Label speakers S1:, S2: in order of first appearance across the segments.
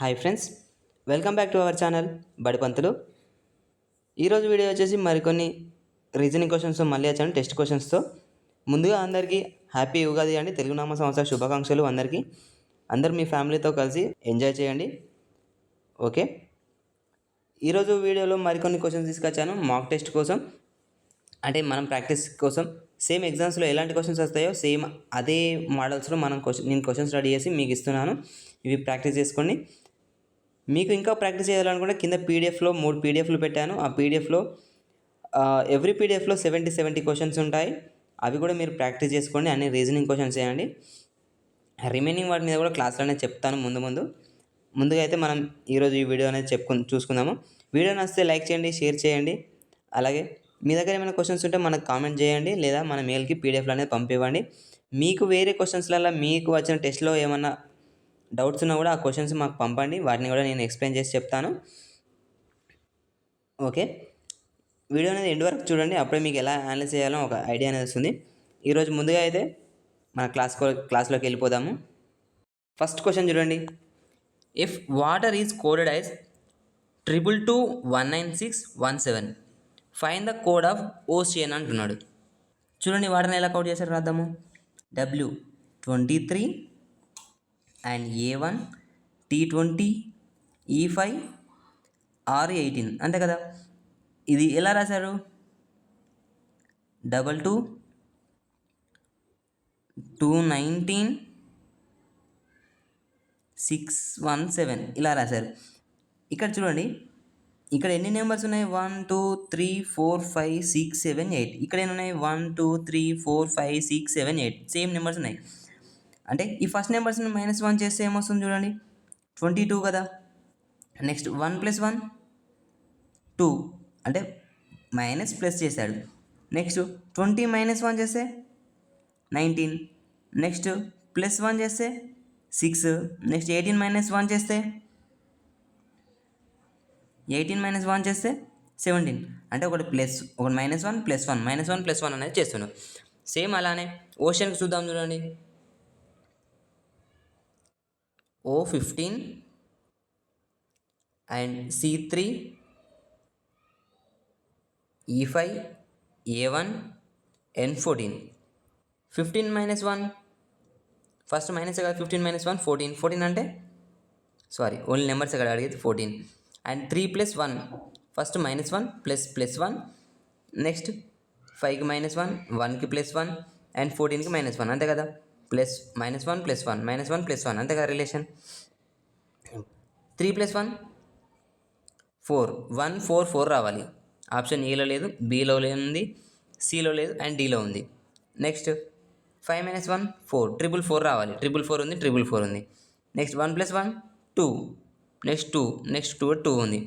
S1: Hi friends, welcome back to our channel Badipantulu. ఈరోజు video వచ్చేసి మరికొన్ని రీజనింగ్ క్వశ్చన్స్ మళ్ళీ వచ్చాను టెస్ట్ క్వశ్చన్స్తో. ముందుగా అందరికీ హ్యాపీ ఉగాది అండి. తెలుగు నామ సంవత్సర శుభాకాంక్షలు అందరికీ. అందరూ మీ ఫ్యామిలీతో కలిసి ఎంజాయ్ చేయండి. ఓకే, ఈరోజు వీడియోలో మరికొన్ని క్వశ్చన్స్ తీసుకొచ్చాను మాక్ టెస్ట్ కోసం. అంటే మనం ప్రాక్టీస్ కోసం సేమ్ ఎగ్జామ్స్లో ఎలాంటి క్వశ్చన్స్ వస్తాయో సేమ్ అదే మోడల్స్లో నేను క్వశ్చన్స్ రెడీ చేసి మీకు ఇస్తున్నాను. ఇవి ప్రాక్టీస్ చేసుకోండి. మీకు ఇంకా ప్రాక్టీస్ చేయాలనుకుంటే కింద పీడిఎఫ్లో 3 పీడిఎఫ్లు పెట్టాను. ఆ పీడిఎఫ్లో ఎవ్రీ పీడిఎఫ్లో 70 క్వశ్చన్స్ ఉంటాయి. అవి కూడా మీరు ప్రాక్టీస్ చేసుకోండి. అన్ని రీజనింగ్ క్వశ్చన్స్ చేయండి. రిమైనింగ్ వాటి మీద కూడా క్లాస్లోనే చెప్తాను ముందుగా అయితే మనం ఈరోజు ఈ వీడియో అనేది చూసుకుందాము. వీడియో నచ్చితే లైక్ చేయండి, షేర్ చేయండి. అలాగే మీ దగ్గర ఏమైనా క్వశ్చన్స్ ఉంటే మనకు కామెంట్ చేయండి, లేదా మన మెయిల్కి పీడిఎఫ్లు అనేది పంపివ్వండి. మీకు వేరే క్వశ్చన్స్లలో మీకు వచ్చిన టెస్ట్లో ఏమన్నా డౌట్స్ ఉన్నా కూడా ఆ క్వశ్చన్స్ మాకు పంపండి. వాటిని కూడా నేను ఎక్స్ప్లెయిన్ చేసి చెప్తాను. ఓకే, వీడియో అనేది ఎండ్ వరకు చూడండి. అప్పుడే మీకు ఎలా అనలైజ్ చేయాలో ఒక ఐడియా అనేది వస్తుంది. ఈరోజు ముందుగా అయితే మన క్లాస్లోకి వెళ్ళిపోదాము. ఫస్ట్ క్వశ్చన్ చూడండి. If water is coded as 222-196-17 find the code of ocean అంటున్నాడు. చూడండి వాటర్ని ఎలా కౌట్ చేశారు రాద్దాము. W23 and A1 T20 E5 R18 అంతే కదా. ఇది ఎలా రాశారు? 22 219 617 ఇలా రాశారు. ఇక్కడ చూడండి, ఇక్కడ ఎన్ని నెంబర్స్ ఉన్నాయి? 1 2 3 4 5 6 7 8. ఇక్కడ ఎన్ని ఉన్నాయి? 1 2 3 4 5 6 7 8 సేమ్ నెంబర్స్ ఉన్నాయి. అంటే ఈ ఫస్ట్ నెంబర్స్ని -1 చేస్తే ఏమొస్తుంది చూడండి, 22 కదా. నెక్స్ట్ 1 + 1 2 అంటే మైనస్ ప్లస్ చేశాడు. నెక్స్ట్ 20 - 1 చేస్తే 19. నెక్స్ట్ +1 చేస్తే 6. నెక్స్ట్ 18 - 1 చేస్తే 17. అంటే ఒకటి ప్లస్ ఒకటి -1 +1 -1 +1 అనేది చేస్తున్నాం. సేమ్ అలానే ఓషన్కి చూద్దాం చూడండి. O15 and C3 E5 A1 N14. 15 - 1 first minus కదా. 15 - 1 14 అంటే ఓన్లీ నెంబర్స్ ఇక్కడ అడిగేది 14. And 3 + 1 first -1 +1. నెక్స్ట్ 5కి -1 1కి +1 అండ్ 14కి -1 అంతే కదా. +1 +1 -1 +1 అంతే కదా రిలేషన్. 3 + 1 4 1 4 4 రావాలి. ఆప్షన్ ఏలో లేదు, బిలో ఉంది, సిలో లేదు అండ్ డిలో ఉంది. నెక్స్ట్ 5 - 1 4 4 రావాలి. 4 ఉంది, 4 ఉంది. నెక్స్ట్ 1 + 1 2 నెక్స్ట్ 2 ఉంది.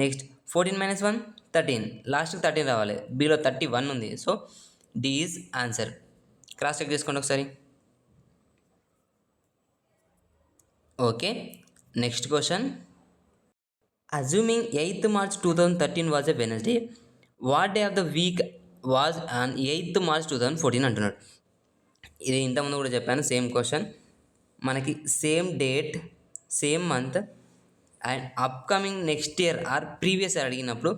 S1: నెక్స్ట్ 14 - 1 13 లాస్ట్కి 13 రావాలి. బిలో 31 ఉంది. So D is answer. Cross check చేసుకోండి ఒకసారి. Okay, next question. Assuming 8th March 2013 was a Wednesday, what day of the week was on 8th March 2014 అంటున్నాడు. ఇది ఇంతకుముందు కూడా చెప్పాను, సేమ్ క్వశ్చన్. మనకి same date, same month and upcoming next year or previous year అడిగినప్పుడు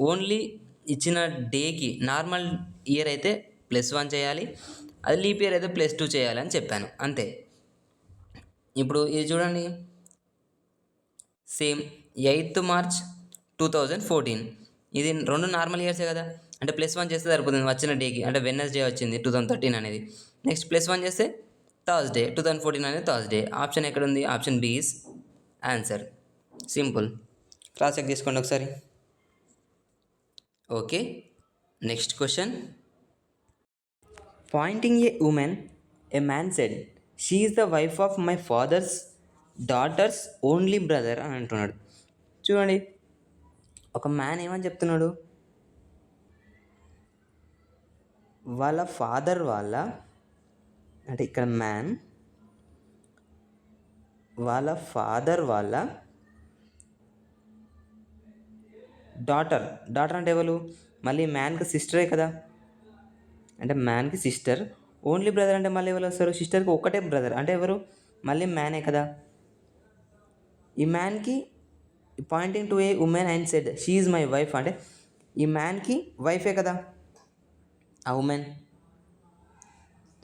S1: only ఇచ్చిన డేకి normal year అయితే +1 చేయాలి, అది లీప్ ఇయర్ అయితే +2 చేయాలి అని చెప్పాను అంతే. ఇప్పుడు ఇది చూడండి, సేమ్ 8th March 2014. ఇది 2 నార్మల్ ఇయర్సే కదా. అంటే +1 చేస్తే సరిపోతుంది వచ్చిన డేకి. అంటే వెనస్డే వచ్చింది 2013 అనేది. నెక్స్ట్ +1 చేస్తే థర్స్డే 2014 అనేది థర్స్డే. ఆప్షన్ ఎక్కడ ఉంది? Option B is answer. Simple. Cross check చేసుకోండి ఒకసారి. Okay, next question. Pointing a woman, a man said, she is the wife of my father's daughter's only brother అని అంటున్నాడు. చూడండి, ఒక మ్యాన్ ఏమని చెప్తున్నాడు, వాళ్ళ ఫాదర్ అంటే ఇక్కడ మ్యాన్ వాళ్ళ ఫాదర్ డాటర్ అంటే ఎవరు? మళ్ళీ మ్యాన్కి సిస్టరే కదా. అంటే మ్యాన్కి సిస్టర్, ఓన్లీ బ్రదర్ అంటే మళ్ళీ ఎవరు వస్తారు? సిస్టర్కి ఒక్కటే బ్రదర్ అంటే ఎవరు? మళ్ళీ మ్యానే కదా. ఈ మ్యాన్కి pointing to a woman and said she is my wife అంటే ఈ మ్యాన్కి వైఫే కదా ఆ ఉమెన్.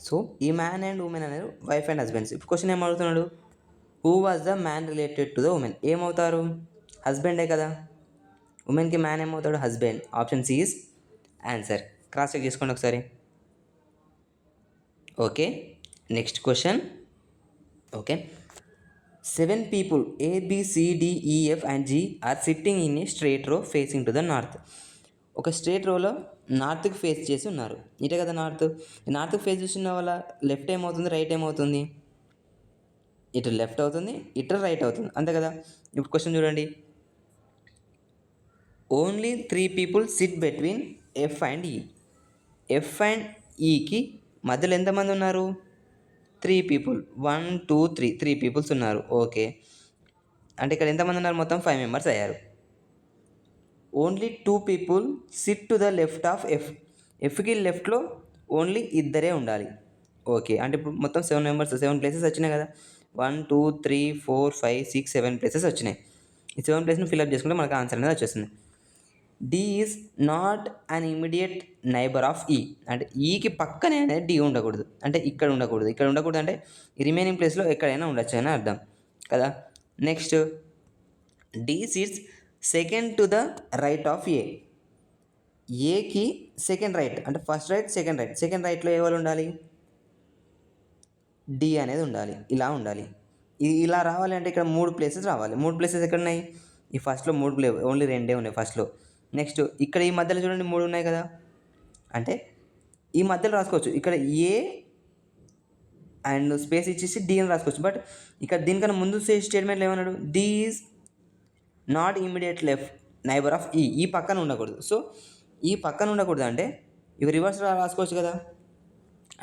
S1: సో ఈ మ్యాన్ అండ్ ఉమెన్ అనేది వైఫ్ అండ్ హస్బెండ్స్. ఇప్పుడు క్వశ్చన్ ఏం అడుగుతున్నాడు, who was the man related to the woman? ఏమవుతారు? హస్బెండే కదా. ఉమెన్కి మ్యాన్ ఏమవుతాడు? Husband. Option C is answer. Cross check చేసుకోండి ఒకసారి. Okay, next question. Okay, 7 people A, B, C, D, E, F and G are sitting in a straight row facing to the north. ఒక straight రోలో నార్త్కి face చేసి ఉన్నారు. ఇటే కదా north. నార్త్కి face చేసి ఉన్న వాళ్ళ లెఫ్ట్ ఏమవుతుంది, రైట్ ఏమవుతుంది? ఇటు లెఫ్ట్ అవుతుంది, ఇటు రైట్ అవుతుంది, అంతే కదా. ఇప్పుడు క్వశ్చన్ చూడండి. Only 3 people SIT between F and ఈ. ఎఫ్ అండ్ ఈకి మధ్యలో ఎంతమంది ఉన్నారు? 3 people. 1 2 3 3 peoples ఉన్నారు. ఓకే, అంటే ఇక్కడ ఎంతమంది ఉన్నారు? మొత్తం 5 members అయ్యారు. Only 2 people sit to the left of F. ఎఫ్కి లెఫ్ట్లో ఓన్లీ ఇద్దరే ఉండాలి. ఓకే, అంటే ఇప్పుడు మొత్తం 7 members, 7 places వచ్చినాయి కదా. 1 2 3 4 5 6 7 places వచ్చినాయి. ఈ 7 ప్లేస్ని ఫిల్అప్ చేసుకుంటే మనకు ఆన్సర్ అనేది వచ్చేస్తుంది. D is not an immediate neighbour of E. అంటే ఈకి పక్కనే అనేది డి ఉండకూడదు, అంటే ఇక్కడ ఉండకూడదు. ఇక్కడ ఉండకూడదు అంటే రిమైనింగ్ ప్లేస్లో ఎక్కడైనా ఉండొచ్చు అని అర్థం కదా. Next, D seats second to the right of A. ఏకి సెకండ్ రైట్, అంటే first right second right. Second రైట్లో ఎవరు ఉండాలి? డి అనేది ఉండాలి, ఇలా ఉండాలి. ఇలా రావాలి అంటే ఇక్కడ 3 ప్లేసెస్ రావాలి. 3 ప్లేసెస్ ఎక్కడ ఉన్నాయి? ఈ ఫస్ట్లో 3 లేవు, ఓన్లీ 2 ఉన్నాయి ఫస్ట్లో. నెక్స్ట్ ఇక్కడ ఈ మధ్యలో చూడండి 3 ఉన్నాయి కదా, అంటే ఈ మధ్యలో రాసుకోవచ్చు. ఇక్కడ ఏ అండ్ స్పేస్ ఇచ్చేసి డి అని రాసుకోవచ్చు. బట్ ఇక్కడ దీనికన్నా ముందు స్టేట్మెంట్లో ఏమన్నాడు? D is not immediate left neighbour of E. ఈ పక్కన ఉండకూడదు. సో ఈ పక్కన ఉండకూడదు అంటే ఇవి రివర్స్ రాసుకోవచ్చు కదా.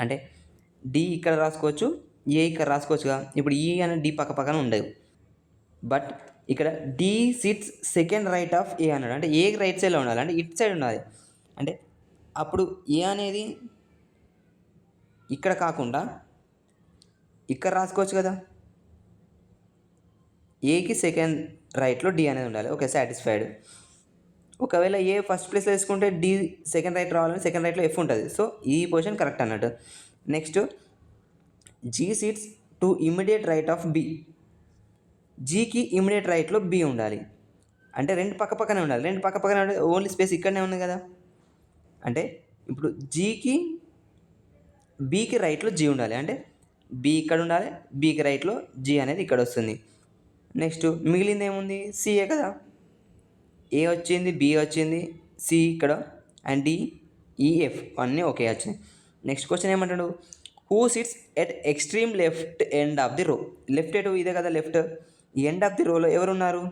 S1: అంటే డి ఇక్కడ రాసుకోవచ్చు, ఏ ఇక్కడ రాసుకోవచ్చుగా. ఇప్పుడు ఈ అనేది డి పక్క పక్కన ఉండదు. బట్ ఇక్కడ D sits second right of A అన్నాడు, అంటే ఏ రైట్ సైడ్లో ఉండాలి, అంటే ఇట్ సైడ్ ఉండాలి. అంటే అప్పుడు ఏ అనేది ఇక్కడ కాకుండా ఇక్కడ రాసుకోవచ్చు కదా. ఏకి సెకండ్ రైట్లో డి అనేది ఉండాలి. Okay, satisfied. ఒకవేళ ఏ ఫస్ట్ ప్లేస్లో వేసుకుంటే డి సెకండ్ రైట్ రావాలని సెకండ్ రైట్లో ఎఫ్ ఉంటుంది. సో ఈ పొజిషన్ కరెక్ట్ అన్నట్టు. Next, G seats to immediate right of B. జీకి ఇమీడియట్ రైట్లో బి ఉండాలి, అంటే 2 పక్క పక్కనే ఉండాలి. 2 పక్క పక్కనే ఉండాలి, ఓన్లీ స్పేస్ ఇక్కడనే ఉంది కదా. అంటే ఇప్పుడు జీకి బీకి రైట్లో జీ ఉండాలి, అంటే బి ఇక్కడ ఉండాలి, బీకి రైట్లో జీ అనేది ఇక్కడ వస్తుంది. నెక్స్ట్ మిగిలింది ఏముంది? సిఏ కదా. ఏ వచ్చింది, బి వచ్చింది, సి ఇక్కడ, అండ్ డి, ఈఎఫ్ అన్నీ ఓకే వచ్చినాయి. నెక్స్ట్ క్వశ్చన్ ఏమంటాడు? Who sits at extreme left end of the రో. లెఫ్ట్ ఎటు ఇదే కదా, లెఫ్ట్. ఈ ఎండ్ ఆఫ్ ది రోలో ఎవరు ఉన్నారు?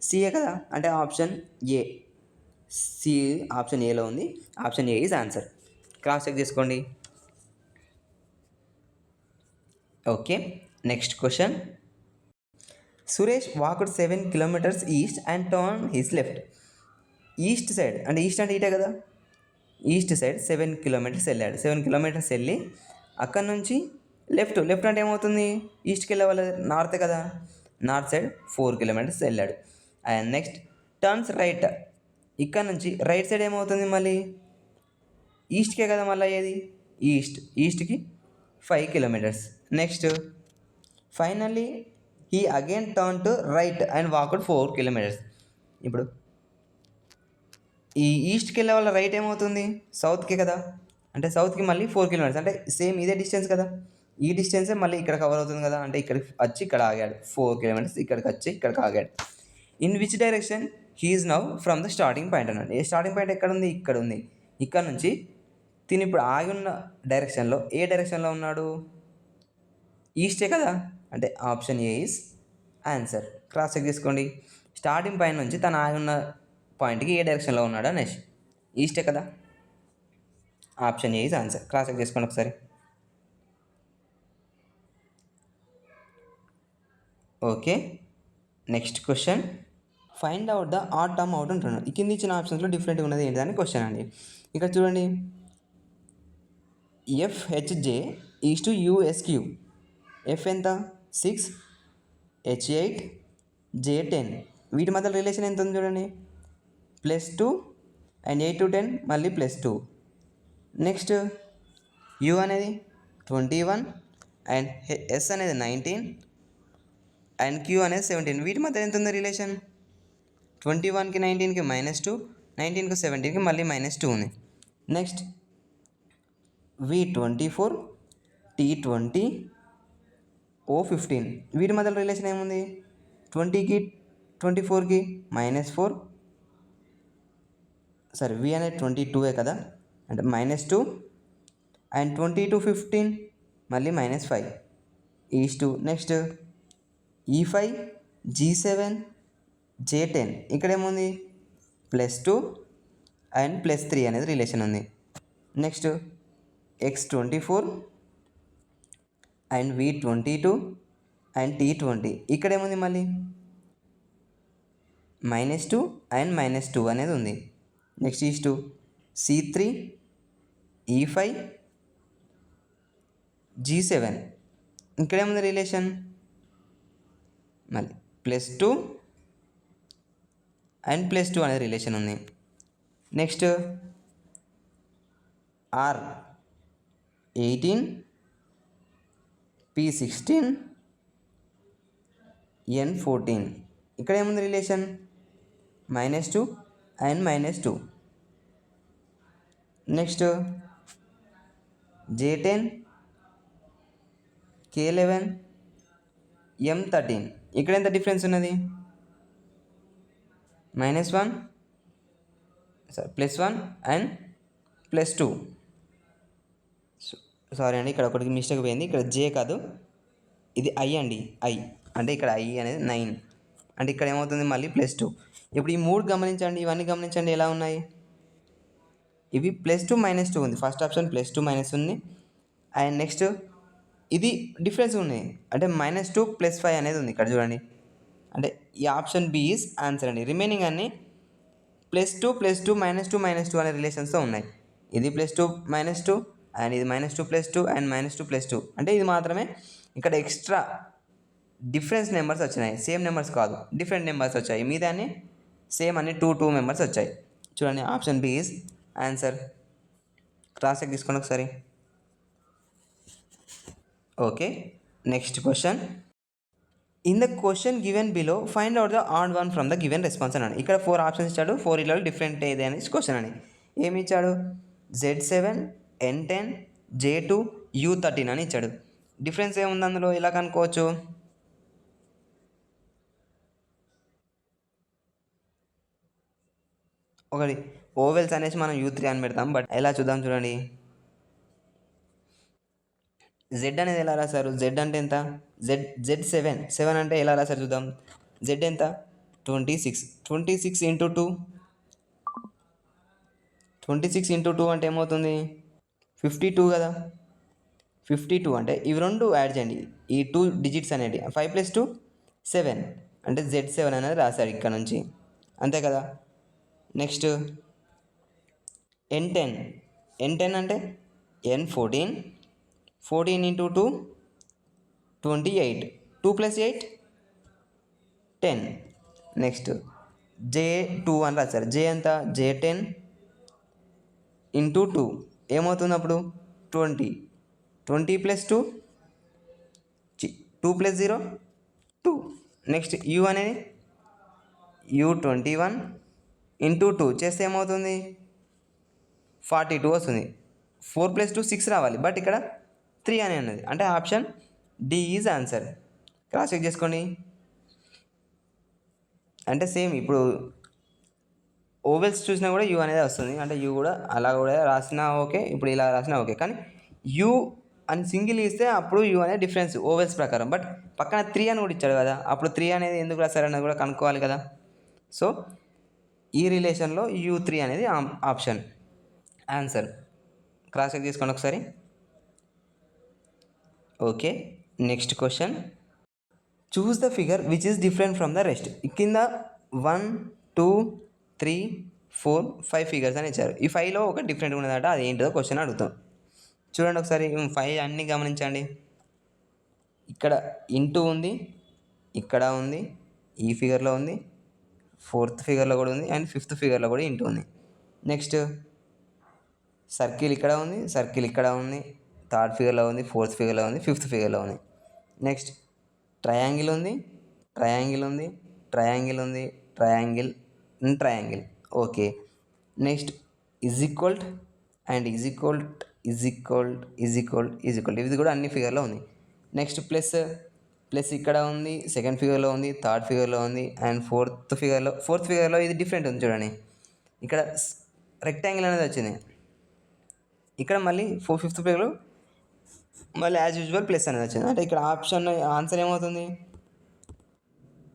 S1: సిఏ కదా, అంటే ఆప్షన్ ఏ. సి ఆప్షన్ ఏలో ఉంది, option A is answer. Cross check చేసుకోండి. Okay, next question. Suresh walked 7 kilometers east and turn his left. East side, అంటే ఈస్ట్ అంటే ఇటే కదా, ఈస్ట్ సైడ్ 7 kilometers వెళ్ళాడు. 7 kilometers వెళ్ళి అక్కడ నుంచి లెఫ్ట్. లెఫ్ట్ అంటే ఏమవుతుంది? ఈస్ట్కి వెళ్ళే వాళ్ళ నార్తే కదా, నార్త్ సైడ్ 4 kilometers వెళ్ళాడు. And next turns right. ఇక్కడ నుంచి రైట్ సైడ్ ఏమవుతుంది? మళ్ళీ ఈస్ట్కే కదా మళ్ళీ అయ్యేది, ఈస్ట్కి 5 kilometers. Next finally he again turn to right and walked 4 kilometers. ఇప్పుడు ఈ ఈస్ట్కి వెళ్ళే వాళ్ళ రైట్ ఏమవుతుంది? సౌత్కే కదా, అంటే సౌత్కి మళ్ళీ 4 kilometers, అంటే సేమ్ ఇదే డిస్టెన్స్ కదా. ఈ డిస్టెన్సే మళ్ళీ ఇక్కడ కవర్ అవుతుంది కదా, అంటే ఇక్కడికి వచ్చి ఇక్కడ ఆగాడు 4 kilometers, ఇక్కడికి వచ్చి ఇక్కడికి ఆగాడు. In which direction he is now from the starting point అన్నాడు. ఏ స్టార్టింగ్ పాయింట్ ఎక్కడ ఉంది? ఇక్కడ ఉంది. ఇక్కడ నుంచి తిని ఇప్పుడు ఆగి ఉన్న డైరెక్షన్లో ఏ డైరెక్షన్లో ఉన్నాడు? ఈస్టే కదా, అంటే option A is answer. Cross check చేసుకోండి. స్టార్టింగ్ పాయింట్ నుంచి తను ఆగి ఉన్న పాయింట్కి ఏ డైరెక్షన్లో ఉన్నాడు అనేసి ఈస్టే కదా, option A is answer. Cross check చేసుకోండి ఒకసారి. Okay, next question. Find out the odd term out అంటున్నాడు. ఈ కింద ఇచ్చిన ఆప్షన్స్లో డిఫరెంట్గా ఉన్నది ఏంటిదని క్వశ్చన్ అండి. ఇక్కడ చూడండి, ఎఫ్హెచ్జే ఈజ్ టు యూఎస్క్యూ. ఎఫ్ ఎంత? 6, H8, J10. వీటి మధ్య రిలేషన్ ఎంత ఉంది చూడండి, +2 అండ్ 8 to 10 మళ్ళీ +2. నెక్స్ట్ U అనేది 21 అండ్ S అనేది 19 అండ్ Q అనేది 17. వీటి మధ్య ఎంత ఉంది రిలేషన్, 21కి 19కి -2, 19కి 17కి మళ్ళీ -2 ఉంది. Next V24, T20, O15. వీటి మధ్య రిలేషన్ ఏముంది, 20కి 24కి -4, సరే V అనేది 22 కదా, అంటే -2 అండ్ 20 to 15 మళ్ళీ -5 is 2. Next E5, G7, J10. ఇక్కడ ఏముంది, +2 అండ్ +3 అనేది రిలేషన్ ఉంది. Next X24 and V22 and T20. ఇక్కడ ఏముంది, మళ్ళీ -2 అండ్ -2 అనేది ఉంది. Next is 2 C3, E5, G7. ఇక్కడ ఏముంది రిలేషన్, మళ్ళీ +2 అండ్ +2 అనేది రిలేషన్ ఉంది. Next R18, P16, N14. ఇక్కడ ఏముంది relation, -2 and -2. Next J10, K11, M13. ఇక్కడ ఎంత డిఫరెన్స్ ఉన్నది, -1 +1 అండ్ +2. సారీ అండి, ఇక్కడ ఒకటికి మిస్టేక్ పోయింది, ఇక్కడ J కాదు, ఇది I అండి, I అంటే ఇక్కడ I అనేది 9, అంటే ఇక్కడ ఏమవుతుంది మళ్ళీ +2. ఇప్పుడు ఈ 3 గమనించండి, ఇవన్నీ గమనించండి ఎలా ఉన్నాయి, ఇవి +2 -2 ఉంది, ఫస్ట్ ఆప్షన్ +2 - ఉంది. అండ్ నెక్స్ట్ ఇది డిఫరెన్స్ ఉన్నాయి, అంటే -2 +5 అనేది ఉంది ఇక్కడ చూడండి, అంటే ఈ ఆప్షన్ B ఈజ్ ఆన్సర్ అండి. రిమైనింగ్ అన్నీ +2 +2 -2 -2 అనే రిలేషన్స్తో ఉన్నాయి. ఇది +2 -2 అండ్ ఇది -2 +2 అండ్ -2 +2, అంటే ఇది మాత్రమే ఇక్కడ ఎక్స్ట్రా డిఫరెన్స్ నెంబర్స్ వచ్చినాయి, సేమ్ నెంబర్స్ కాదు, డిఫరెంట్ నెంబర్స్ వచ్చాయి. మీదాన్ని సేమ్ అన్ని 2 మెంబర్స్ వచ్చాయి. చూడండి option B is answer. Cross check తీసుకోండి ఒకసారి. Okay, next question. In the question given below find out the odd one from the given response అని. ఇక్కడ 4 ఆప్షన్స్ ఇచ్చాడు, 4 ఇళ్ళలో డిఫరెంట్ ఏది అని క్వశ్చన్ అని. ఏమి ఇచ్చాడు, Z7, N10, J2, U13 అని ఇచ్చాడు. డిఫరెన్స్ ఏముంది అందులో, ఇలా కనుక్కోవచ్చు. ఒకటి ఓవెల్స్ అనేసి మనం U3 అని పెడతాం, బట్ ఎలా చూద్దాం చూడండి. Z అనేది ఎలా రాశారు, Z అంటే ఎంత, Z7 అంటే ఎలా రాశారు చూద్దాం. Z ఎంత, 26 into 2, 26 into 2 అంటే ఏమవుతుంది, 52 కదా. 52 అంటే ఇవి రెండు యాడ్ చేయండి, ఈ 2 డిజిట్స్ అనేవి 5 + 2 7, అంటే Z7 అనేది రాశాడు ఇక్కడ నుంచి, అంతే కదా. నెక్స్ట్ N10 అంటే N14, 14 into 2 28, 2 + 8 10. నెక్స్ట్ J2 అని రాశారు, J ఎంత, J10 into 2 ఏమవుతుంది అప్పుడు 20, 20 + 2 2 + 0 2. నెక్స్ట్ U అనేది U21 into 2 చేస్తే ఏమవుతుంది 42 వస్తుంది. 4 + 2 6 రావాలి, బట్ ఇక్కడ 3 అని ఉన్నది, అంటే option D is answer. Cross check చేసుకోండి. అంటే సేమ్ ఇప్పుడు ఓవెల్స్ చూసినా కూడా U అనేది వస్తుంది, అంటే U కూడా అలా కూడా రాసినా ఓకే, ఇప్పుడు ఇలా రాసినా ఓకే, కానీ U అని సింగిల్ ఇస్తే అప్పుడు U అనేది డిఫరెన్స్ ఓవెల్స్ ప్రకారం, బట్ పక్కన 3 అని కూడా ఇచ్చాడు కదా, అప్పుడు 3 అనేది ఎందుకు రాశారన్నది కూడా కనుక్కోవాలి కదా. సో ఈ రిలేషన్లో U3 అనేది ఆప్షన్ ఆన్సర్. క్రాస్ చెక్ తీసుకోండి ఒకసారి. Okay, next question. Choose the figure which is different from the rest. కింద 1 2 3 4 5 ఫిగర్స్ అని ఇచ్చారు. ఈ 5లో ఒక డిఫరెంట్ ఉన్నదట, అది ఏంటిదో క్వశ్చన్ అడుగుతాం. చూడండి ఒకసారి 5 అన్నీ గమనించండి. ఇక్కడ ఇంటూ ఉంది, ఇక్కడ ఉంది, ఈ ఫిగర్లో ఉంది, ఫోర్త్ ఫిగర్లో కూడా ఉంది, అండ్ ఫిఫ్త్ ఫిగర్లో కూడా ఇంటూ ఉంది. నెక్స్ట్ సర్కిల్ ఇక్కడ ఉంది, సర్కిల్ ఇక్కడ ఉంది, థర్డ్ ఫిగర్లో ఉంది, ఫోర్త్ ఫిగర్లో ఉంది, ఫిఫ్త్ ఫిగర్లో ఉంది. నెక్స్ట్ ట్రయాంగిల్ ఉంది, ట్రయాంగిల్ ఉంది, ట్రయాంగిల్ ఉంది, triangle, triangle. Okay. Next is equalled and is equalled, is equalled, is equalled, is equalled, ఇది కూడా అన్ని ఫిగర్లో ఉంది. నెక్స్ట్ ప్లస్, ప్లస్ ఇక్కడ ఉంది, సెకండ్ ఫిగర్లో ఉంది, థర్డ్ ఫిగర్లో ఉంది, అండ్ ఫోర్త్ ఫిగర్లో ఇది డిఫరెంట్ ఉంది చూడండి. ఇక్కడ రెక్టాంగిల్ అనేది వచ్చింది, ఇక్కడ మళ్ళీ ఫిఫ్త్ ఫిగర్లో మళ్ళీ యాజ్ యూజువల్ ప్లస్ అనేది వచ్చింది. అంటే ఇక్కడ ఆప్షన్ ఆన్సర్ ఏమవుతుంది,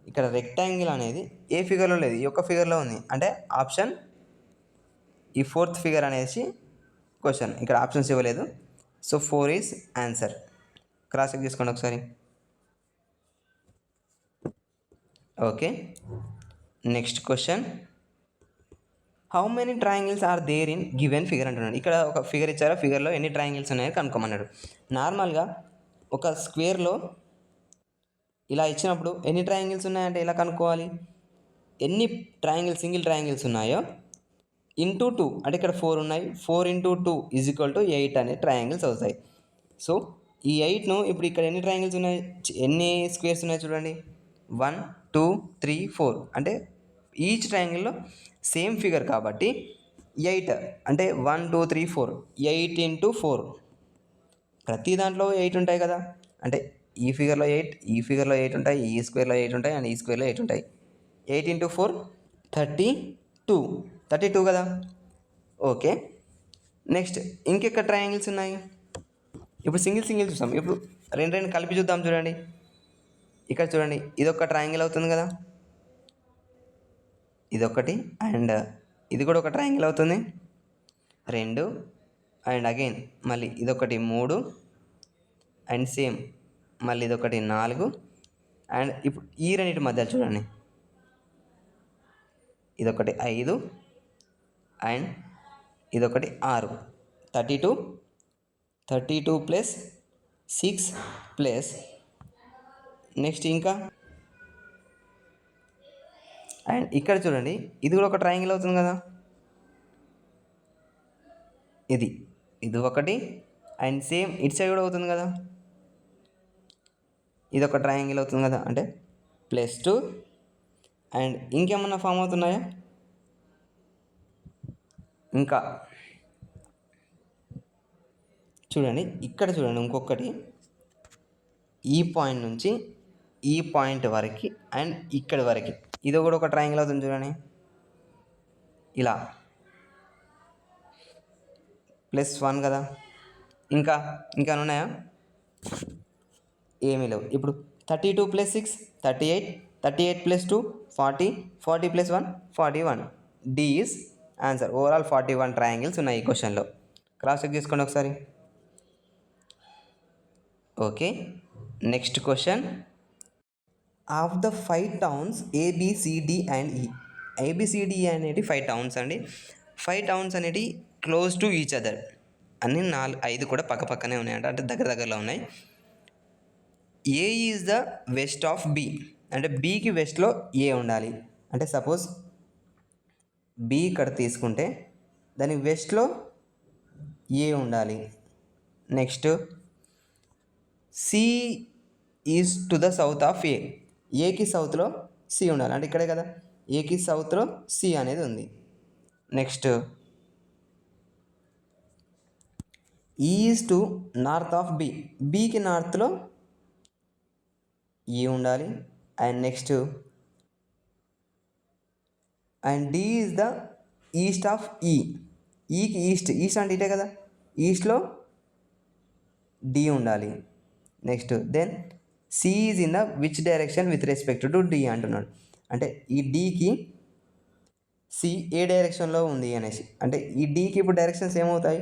S1: ఇక్కడ రెక్టాంగిల్ అనేది ఏ ఫిగర్లో లేదు, ఈ ఒక్క ఫిగర్లో ఉంది. అంటే ఆప్షన్ ఈ ఫోర్త్ ఫిగర్ అనేసి క్వశ్చన్, ఇక్కడ ఆప్షన్స్ ఇవ్వలేదు. So 4 is answer. Cross check చేసుకోండి ఒకసారి. Okay. Next question, how many triangles are there in given figure అంటున్నాడు. ఇక్కడ ఒక ఫిగర్ ఇచ్చారు, ఫిగర్లో ఎన్ని ట్రయాంగిల్స్ ఉన్నాయో కనుక్కోమన్నాడు. నార్మల్గా ఒక స్క్వేర్లో ఇలా ఇచ్చినప్పుడు ఎన్ని ట్రయాంగిల్స్ ఉన్నాయంటే ఎలా కనుక్కోవాలి, ఎన్ని ట్రయాంగిల్స్ సింగిల్ ట్రయాంగిల్స్ ఉన్నాయో ఇంటూ 2, అంటే ఇక్కడ 4 ఉన్నాయి, 4 × 2 ఈజ్ ఈక్వల్ టు 8 అనే ట్రయాంగిల్స్ అవుతాయి. సో ఈ 8ను ఇప్పుడు ఇక్కడ ఎన్ని ట్రయాంగిల్స్ ఉన్నాయి, ఎన్ని స్క్వేర్స్ ఉన్నాయి చూడండి, 1 2 3 4, అంటే ఈచ్ ట్రయాంగిల్లో సేమ్ ఫిగర్ కాబట్టి 8, అంటే 1 2 3 4, 8 × 4, ప్రతి దాంట్లో 8 ఉంటాయి కదా. అంటే ఈ ఫిగర్లో 8, ఈ ఫిగర్లో 8 ఉంటాయి, ఈ స్క్వేర్లో 8 ఉంటాయి, అండ్ ఈ స్క్వేర్లో 8 ఉంటాయి. 8 × 4 32 కదా. ఓకే. నెక్స్ట్ ఇంకెక్కడ ట్రయాంగిల్స్ ఉన్నాయి, ఇప్పుడు సింగిల్ చూసాం, ఇప్పుడు రెండు కలిపి చూద్దాం. చూడండి ఇక్కడ చూడండి, ఇదొక ట్రయాంగిల్ అవుతుంది కదా, ఇదొకటి, అండ్ ఇది కూడా ఒక ట్రయాంగిల్ అవుతుంది 2, అండ్ అగైన్ మళ్ళీ ఇదొకటి 3, అండ్ సేమ్ మళ్ళీ ఇదొకటి 4, అండ్ ఇప్పుడు ఈ రెండింటి మధ్య చూడండి, ఇదొకటి 5, అండ్ ఇదొకటి 6, 32 ప్లస్ 6 ప్లస్ నెక్స్ట్ ఇంకా, అండ్ ఇక్కడ చూడండి ఇది కూడా ఒక ట్రయాంగిల్ అవుతుంది కదా, ఇది ఒకటి, అండ్ సేమ్ ఇటు సైడ్ కూడా అవుతుంది కదా, ఇది ఒక ట్రయాంగిల్ అవుతుంది కదా, అంటే +2, అండ్ ఇంకేమన్నా ఫామ్ అవుతున్నాయా, ఇంకా చూడండి ఇక్కడ చూడండి ఇంకొకటి, ఈ పాయింట్ నుంచి ఈ పాయింట్ వరకు అండ్ ఇక్కడి వరకు ఇది కూడా ఒక ట్రయాంగిల్ అవుతుంది చూడండి, ఇలా +1 కదా. ఇంకా ఉన్నాయా, ఏమీ లేవు. ఇప్పుడు 32 + 6 38, 38 + 2 40, 40 + 1 41, D is answer. Overall 41 triangles ఉన్నాయి ఈ క్వశ్చన్లో. క్రాస్ చెక్ చేసుకోండి ఒకసారి. Okay. Next question, of the 5 towns ABCD and E, ABCD అనేటి 5 టౌన్స్ అండి. 5 టౌన్స్ అనేటి క్లోజ్ టు ఈచ్ అదర్, అన్ని 5 కూడా పక్కనే ఉన్నాయంట, అంటే దగ్గరలో ఉన్నాయి. A is the west of B, అంటే బీకి వెస్ట్లో ఏ ఉండాలి. అంటే సపోజ్ బి ఇక్కడ తీసుకుంటే దాని వెస్ట్లో ఏ ఉండాలి. Next C is to the south of A, ఏకి సౌత్లో సి ఉండాలి, అంటే ఇక్కడే కదా, ఏకి సౌత్లో సి అనేది ఉంది. Next is to north of B, బికి నార్త్లో ఏ ఉండాలి. And next and D is the east of E, ఈకి ఈస్ట్ అంటే ఇటే కదా, ఈస్ట్లో డి ఉండాలి. Next then C is in the which direction with respect to D అంటున్నాడు, అంటే ఈ డికి సి ఏ డైరెక్షన్లో ఉంది అనేసి, అంటే ఈ డికి ఇప్పుడు డైరెక్షన్స్ ఏమవుతాయి,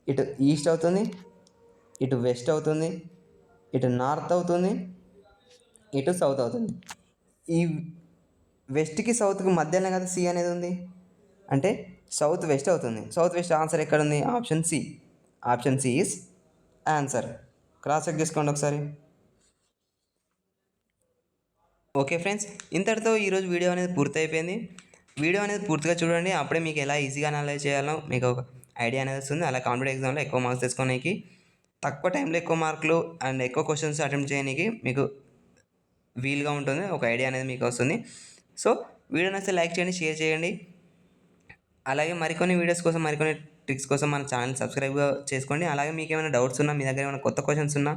S1: ఇటు ఈస్ట్ అవుతుంది, ఇటు వెస్ట్ అవుతుంది, ఇటు నార్త్ అవుతుంది, ఇటు సౌత్ అవుతుంది. ఈ వెస్ట్కి సౌత్కి మధ్యలో కదా సి అనేది ఉంది, అంటే సౌత్ వెస్ట్ అవుతుంది. సౌత్ వెస్ట్ ఆన్సర్ ఎక్కడ ఉంది, option C. Option C is answer. Cross check చేసుకోండి ఒకసారి. ఓకే ఫ్రెండ్స్, ఇంతటితో ఈరోజు వీడియో అనేది పూర్తయిపోయింది. వీడియో అనేది పూర్తిగా చూడండి, అప్పుడే మీకు ఎలా ఈజీగా అనలైజ్ చేయాలో మీకు ఒక ఐడియా అనేది వస్తుంది. అలా కాంపిటేటివ్ ఎగ్జామ్లో ఎక్కువ మార్క్స్ తెచ్చుకోవడానికి, తక్కువ టైంలో ఎక్కువ మార్కులు అండ్ ఎక్కువ క్వశ్చన్స్ అటెంప్ట్ చేయడానికి మీకు వీలుగా ఉంటుంది. ఒక ఐడియా అనేది మీకు వస్తుంది. సో వీడియో నచ్చితే లైక్ చేయండి, షేర్ చేయండి. అలాగే మరికొన్ని వీడియోస్ కోసం, మరికొన్ని ట్రిక్స్ కోసం మన ఛానల్ సబ్స్క్రైబ్ చేసుకోండి. అలాగే మీకు ఏమైనా డౌట్స్ ఉన్నా, మీ దగ్గర ఏమైనా కొత్త క్వశ్చన్స్ ఉన్నా,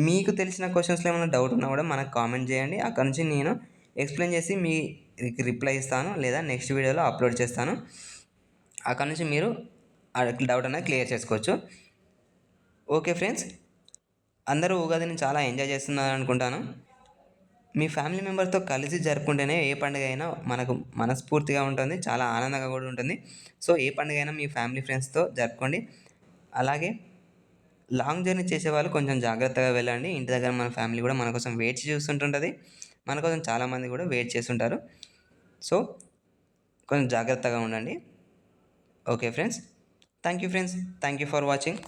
S1: మీకు తెలిసిన క్వశ్చన్స్లో ఏమైనా డౌట్ ఉన్నా కూడా మనకు కామెంట్ చేయండి. అక్కడ నుంచి నేను ఎక్స్ప్లెయిన్ చేసి మీకు రిప్లై ఇస్తాను, లేదా నెక్స్ట్ వీడియోలో అప్లోడ్ చేస్తాను. అక్కడ నుంచి మీరు ఆ డౌట్ అనేది క్లియర్ చేసుకోవచ్చు. ఓకే ఫ్రెండ్స్, అందరూ ఉగాదిని చాలా ఎంజాయ్ చేస్తున్నారు అనుకుంటాను. మీ ఫ్యామిలీ మెంబర్తో కలిసి జరుపుకుంటేనే ఏ పండుగ అయినా మనకు మనస్ఫూర్తిగా ఉంటుంది, చాలా ఆనందంగా కూడా ఉంటుంది. సో ఏ పండుగ అయినా మీ ఫ్యామిలీ ఫ్రెండ్స్తో జరుపుకోండి. అలాగే లాంగ్ జర్నీ చేసేవాళ్ళు కొంచెం జాగ్రత్తగా వెళ్ళండి. ఇంటి దగ్గర మన ఫ్యామిలీ కూడా మన కోసం వెయిట్ చూస్తుంటుంది. మన కోసం చాలామంది కూడా వెయిట్ చేస్తుంటారు. సో కొంచెం జాగ్రత్తగా ఉండండి. Okay friends, thank you friends, thank you for watching.